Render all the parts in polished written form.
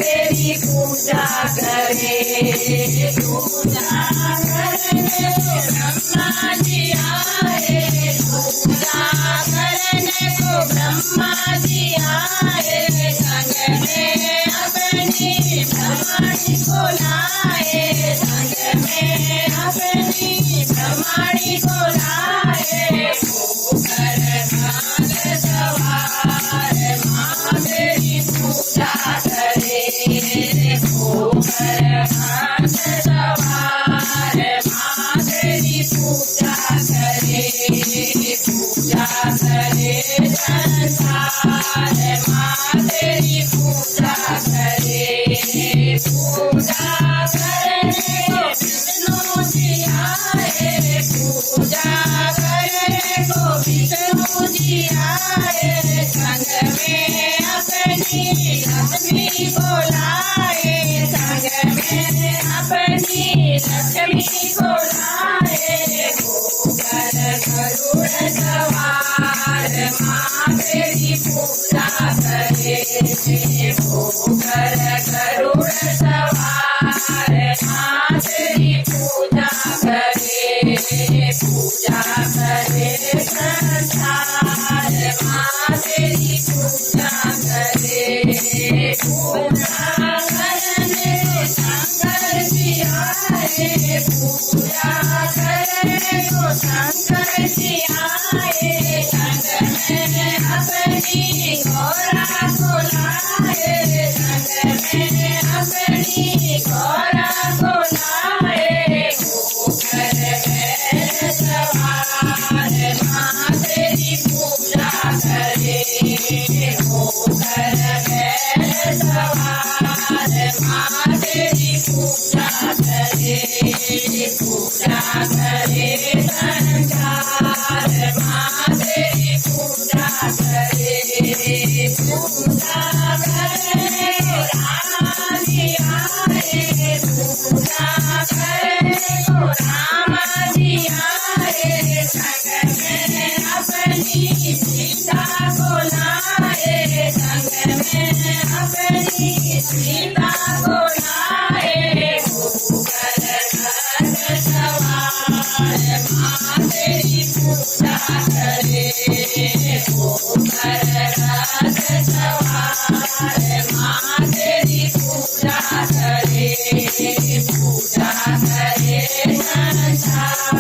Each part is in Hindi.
तेरी पूजा करे। पूजा करने को ब्रह्मा जी आए, पूजा करने को ब्रह्मा जी आए, संग में अपनी ब्रह्मणी को लाए, संग में अपनी ब्रह्मणी को लाए। होकर घाट सवार माँ तेरी पूजा करे। होकर घाट सवार माँ तेरी पूजा करे। पूजा करे संसार माँ तेरी पूजा करे। पूजा करने को विष्णु जी आए, पूजा करने को विष्णु जी आए, संग में अपनी लक्ष्मी को लाए, संग में अपनी लक्ष्मी को लाए। होकर गरुड़ सवार माँ तेरी पूजा करे। होकर गरुड़ सवार माँ तेरी पूजा करे। पूजा करे संसार माँ तेरी पूजा करे। पूजा करने को शंकर जी आए, पूजा करने को शंकर जी आए, संग में अपनी गौरा को लाए, संग में अपनी गौरा को लाए। होकर बैल सवार माँ तेरी पूजा करे। होकर बैल सवार माँ तेरी पूजा करे। पूजा करे संसार माँ तेरी पूजा करे। पूजा करने को रामा जी आए, पूजा करने को रामा जी आए, संग में अपनी सीता को लाए, संग में अपनी सीता को लाए। होकर घाट सवार माँ तेरी पूजा करे। होकर घाट सवार माँ तेरी पूजा करे। पूजा करे संसार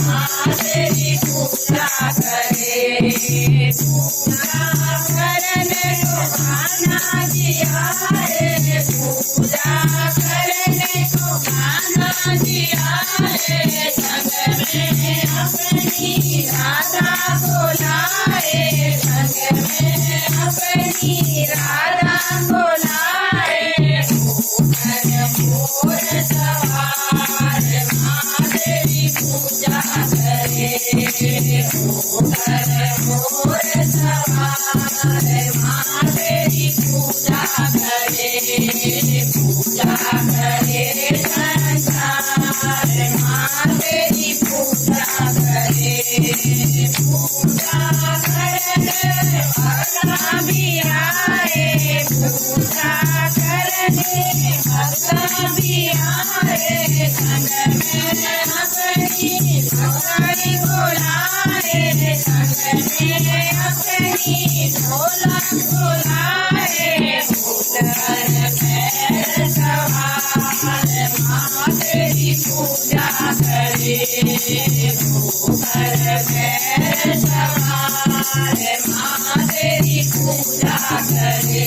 माँ तेरी पूजा करे। पूजा करने को कान्हा जी आए, पूजा करने को कान्हा जी आए, संग में अपनी राधा को लाए, संग में अपनी राधा को लाए। होकर मोर सवार माँ तेरी पूजा करे। होकर मोर सवार माँ तेरी पूजा करे। पूजा करे संसार माँ तेरी पूजा करे। पूजा करने भगता भी आए, पूजा करने भगता भी आए, संग में अपनी भगवानी को लाए, संग में अपनी ढोलक को लाए। होकर बैल सवार माँ तेरी पूजा करे। होकर बैल सवार माँ तेरी पूजा करे।